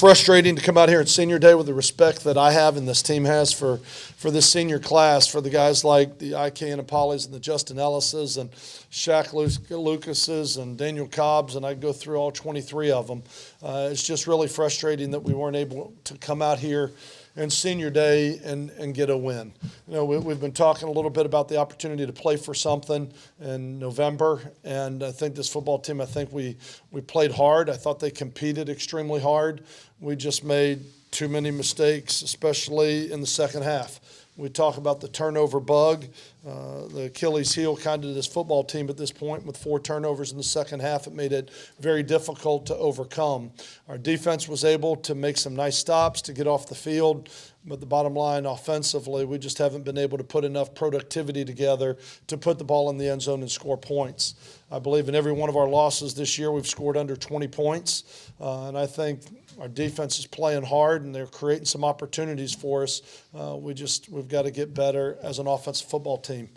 frustrating to come out here at senior day with the respect that I have and this team has for this senior class, for the guys like the IK Annapolis and the Justin Ellises and Shaq Lucases and Daniel Cobbs, and I go through all 23 of them. It's just really frustrating that we weren't able to come out here and senior day and get a win. You know, we've been talking a little bit about the opportunity to play for something in November, and I think this football team, I think we played hard. I thought they competed extremely hard. We just made too many mistakes, especially in the second half. We talk about the turnover bug, the Achilles heel kind of this football team at this point with 4 turnovers in the second half. It made it very difficult to overcome. Our defense was able to make some nice stops to get off the field, but the bottom line offensively, we just haven't been able to put enough productivity together to put the ball in the end zone and score points. I believe in every one of our losses this year we've scored under 20 points, and I think our defense is playing hard and they're creating some opportunities for us. We've got to get better as an offensive football team.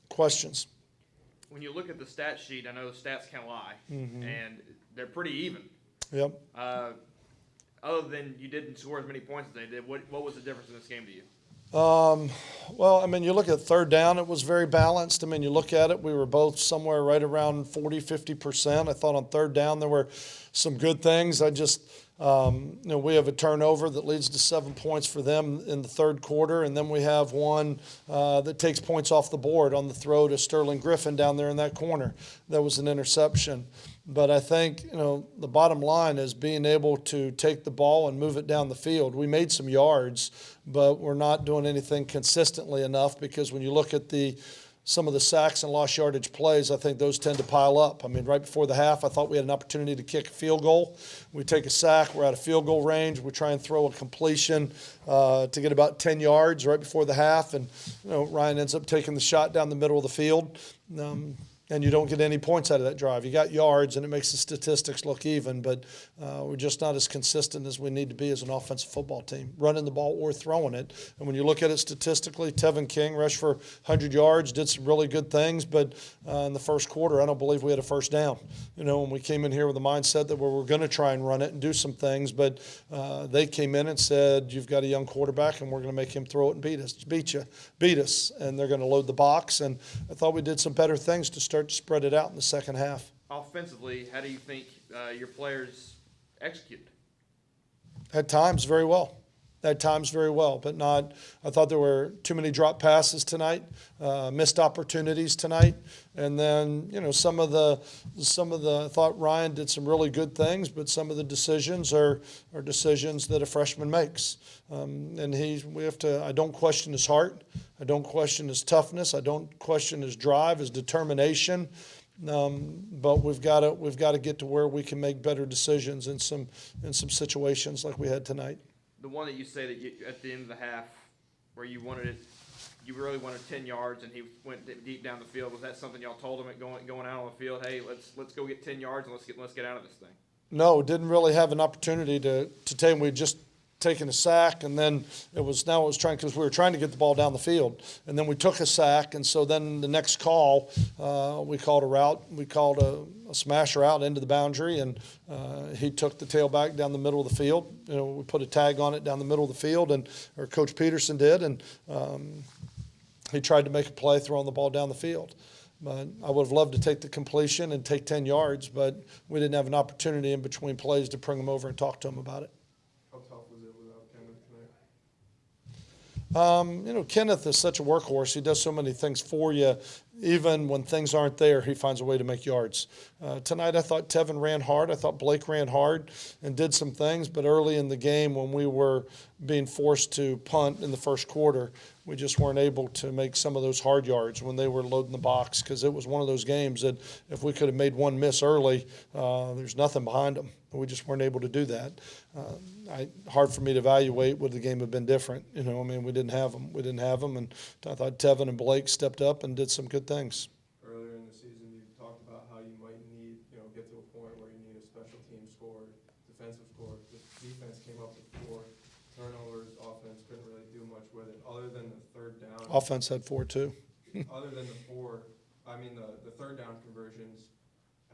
Questions? When you look at the stat sheet, I know the stats can lie, and they're pretty even. Yep. Other than you didn't score as many points as they did, what was the difference in this game to you? Well, I mean, you look at third down, it was very balanced. I mean, you look at it, we were both somewhere right around 40, 50%. I thought on third down there were some good things. I just, we have a turnover that leads to 7 points for them in the third quarter, and then we have one that takes points off the board on the throw to Sterling Griffin down there in that corner. That was an interception. But I think, the bottom line is being able to take the ball and move it down the field. We made some yards, but we're not doing anything consistently enough because when you look at some of the sacks and lost yardage plays, I think those tend to pile up. I mean, right before the half, I thought we had an opportunity to kick a field goal. We take a sack, we're out of field goal range. We try and throw a completion to get about 10 yards right before the half, and Ryan ends up taking the shot down the middle of the field. And you don't get any points out of that drive. You got yards, and it makes the statistics look even, but we're just not as consistent as we need to be as an offensive football team, running the ball or throwing it. And when you look at it statistically, Tevin King rushed for 100 yards, did some really good things, but in the first quarter, I don't believe we had a first down. When we came in here with the mindset that we were going to try and run it and do some things, but they came in and said, you've got a young quarterback, and we're going to make him throw it and beat us, and they're going to load the box. And I thought we did some better things to start to spread it out in the second half. Offensively, how do you think your players executed? At times, very well. But not. I thought there were too many drop passes tonight, missed opportunities tonight, and then some of the. I thought Ryan did some really good things, but some of the decisions are decisions that a freshman makes, and we have to. I don't question his heart. I don't question his toughness. I don't question his drive, his determination. But we've got to get to where we can make better decisions in some situations like we had tonight. The one that you say that at the end of the half, where you really wanted 10 yards, and he went deep down the field. Was that something y'all told him at going out on the field? Hey, let's go get 10 yards and let's get out of this thing. No, didn't really have an opportunity to take him. We just taken a sack, and then it was trying, because we were trying to get the ball down the field, and then we took a sack, and so then the next call, we called a route. We called a smash route into the boundary, and he took the tailback down the middle of the field. We put a tag on it down the middle of the field, or Coach Peterson did, and he tried to make a play throwing the ball down the field. But I would have loved to take the completion and take 10 yards, but we didn't have an opportunity in between plays to bring him over and talk to him about it. Kenneth is such a workhorse. He does so many things for you. Even when things aren't there, he finds a way to make yards. Tonight I thought Tevin ran hard. I thought Blake ran hard and did some things. But early in the game, when we were being forced to punt in the first quarter, we just weren't able to make some of those hard yards when they were loading the box, because it was one of those games that if we could have made one miss early, there's nothing behind them. We just weren't able to do that. Hard for me to evaluate would the game have been different. We didn't have them. And I thought Tevin and Blake stepped up and did some good things. Earlier in the season, you talked about how you might need, get to a point where you need a special team score, defensive score. The defense came up with 4 turnovers. Offense couldn't really do much with it, other than the third down. Offense had 4 too. Other than the third down conversions.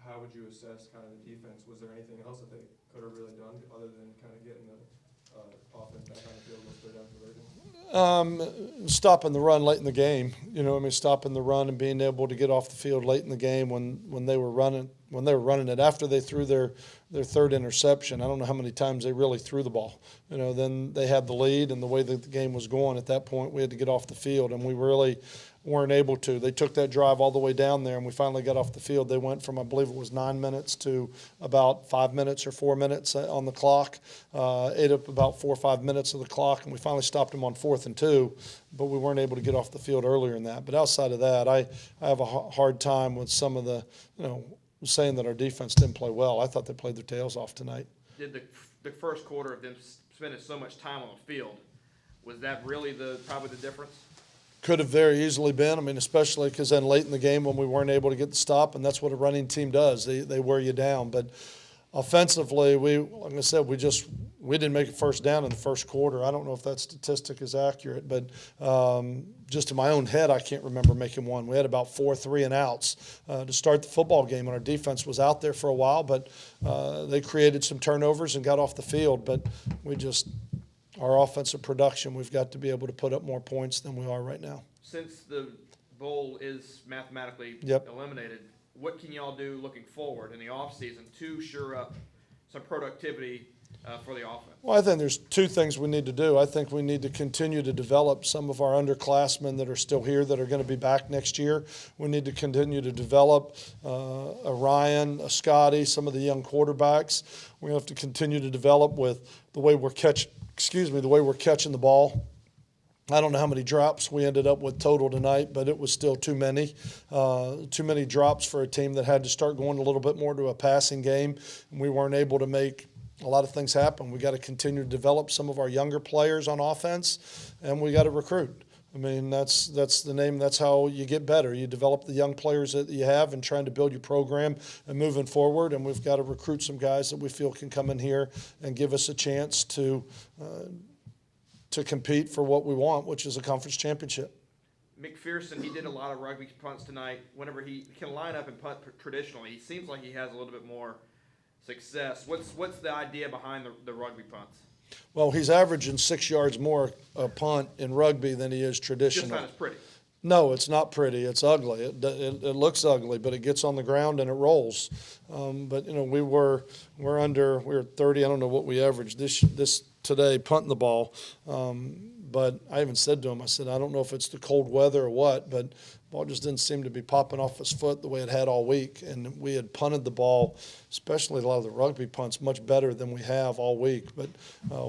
How would you assess kind of the defense? Was there anything else that they could have really done other than kind of getting the offense back on the field, go straight down conversion? Stopping the run late in the game, stopping the run and being able to get off the field late in the game when they were running it after they threw their third interception. I don't know how many times they really threw the ball. Then they had the lead, and the way that the game was going at that point, we had to get off the field, and we really weren't able to. They took that drive all the way down there, and we finally got off the field. They went from, I believe it was 9 minutes to about 5 minutes or 4 minutes on the clock, ate up about 4 or 5 minutes of the clock, and we finally stopped them on 4th and 2, but we weren't able to get off the field earlier than that. But outside of that, I have a hard time with some of the, saying that our defense didn't play well. I thought they played their tails off tonight. Did the first quarter of them spending so much time on the field, was that really probably the difference? Could have very easily been. Especially because then late in the game when we weren't able to get the stop, and that's what a running team does. They wear you down. But offensively, like I said, we didn't make a first down in the first quarter. I don't know if that statistic is accurate, but just in my own head, I can't remember making one. We had about 4 3-and-outs to start the football game, and our defense was out there for a while, but they created some turnovers and got off the field. But our offensive production, we've got to be able to put up more points than we are right now. Since the bowl is mathematically eliminated, what can y'all do looking forward in the offseason to shore up some productivity for the offense? Well, I think there's 2 things we need to do. I think we need to continue to develop some of our underclassmen that are still here that are going to be back next year. We need to continue to develop a Ryan, a Scotty, some of the young quarterbacks. We have to continue to develop with the way we're catching the ball. I don't know how many drops we ended up with total tonight, but it was still too many. Too many drops for a team that had to start going a little bit more to a passing game, and we weren't able to make a lot of things happen. We got to continue to develop some of our younger players on offense, and we got to recruit. That's the name. That's how you get better. You develop the young players that you have and trying to build your program and moving forward. And we've got to recruit some guys that we feel can come in here and give us a chance to compete for what we want, which is a conference championship. McPherson, he did a lot of rugby punts tonight. Whenever he can line up and punt traditionally, he seems like he has a little bit more success. What's the idea behind the rugby punts? Well, he's averaging 6 yards more a punt in rugby than he is traditional. Just not as pretty. No, it's not pretty. It's ugly. It looks ugly, but it gets on the ground and it rolls. But we're 30. I don't know what we averaged this today punting the ball. But I even said to him, I said, I don't know if it's the cold weather or what, but the ball just didn't seem to be popping off his foot the way it had all week. And we had punted the ball, especially a lot of the rugby punts, much better than we have all week. But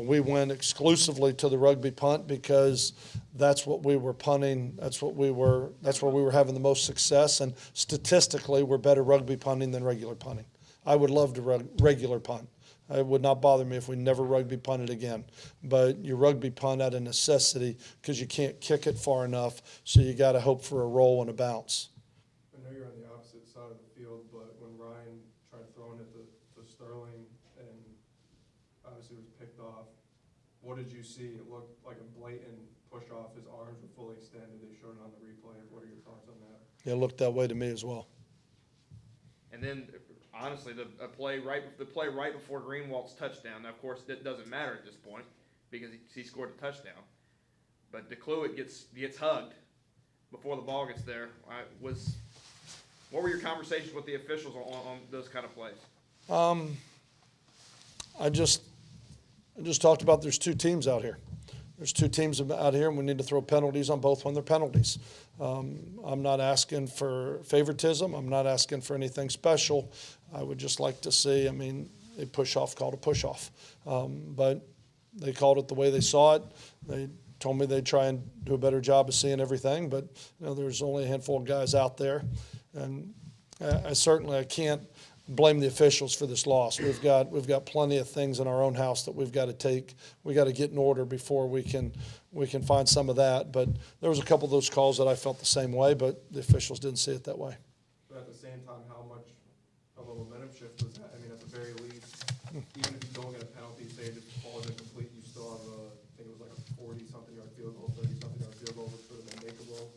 we went exclusively to the rugby punt because that's what we were punting. That's where we were having the most success. And statistically, we're better rugby punting than regular punting. I would love to regular punt. It would not bother me if we never rugby punted again. But you rugby punt out of necessity because you can't kick it far enough, so you got to hope for a roll and a bounce. I know you're on the opposite side of the field, but when Ryan tried throwing it to Sterling and obviously was picked off, what did you see? It looked like a blatant push off. His arms were fully extended. They showed it on the replay. What are your thoughts on that? It looked that way to me as well. And then, honestly, the play right before Greenwald's touchdown. Now, of course, that doesn't matter at this point because he scored a touchdown. But DeCluitt gets hugged before the ball gets there. What were your conversations with the officials on those kind of plays? I just talked about there's 2 teams out here. There's 2 teams out here, and we need to throw penalties on both when they're penalties. I'm not asking for favoritism. I'm not asking for anything special. I would just like to see, a push-off called a push-off. But they called it the way they saw it. They told me they'd try and do a better job of seeing everything, but there's only a handful of guys out there. And I can't blame the officials for this loss. We've got plenty of things in our own house that we've got to take. We got to get in order before we can find some of that. But there was a couple of those calls that I felt the same way, but the officials didn't see it that way. But at the same time, how much of a momentum shift was that? At the very least, even if you don't get a penalty, say the ball is incomplete, you still have I think it was like a 40-something yard field goal, 30-something yard field goal, which would have been makeable.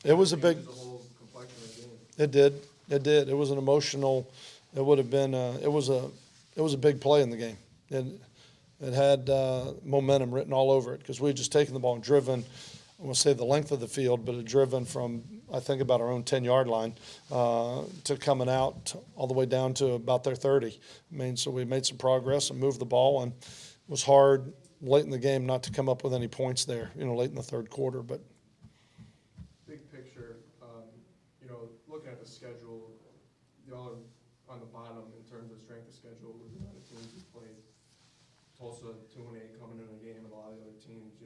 It was a big. The whole complexion of the game. It did. It did. It was an emotional. It would have been. It was a it was a big play in the game. It had momentum written all over it because we had just taken the ball and driven, I want to say the length of the field, but had driven from, I think, about our own 10-yard line to coming out all the way down to about their 30. I mean, so we made some progress and moved the ball, and it was hard late in the game not to come up with any points there, late in the third quarter. But big picture, looking at the schedule, y'all are on the bottom in terms of strength of schedule with the amount of teams you played. Tulsa 2-8 coming in a game, and a lot of the other teams,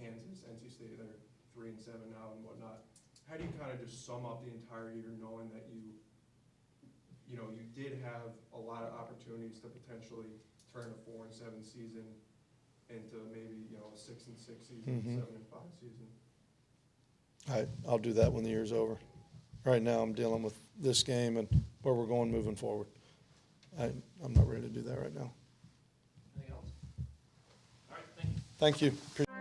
Kansas, NC State, they're 3-7 now and whatnot. How do you kind of just sum up the entire year, knowing that you did have a lot of opportunities to potentially turn a 4-7 season into maybe a 6-6 season, 7-5 season? I'll do that when the year's over. Right now, I'm dealing with this game and where we're going moving forward. I'm not ready to do that right now. Anything else? All right, thank you. Thank you.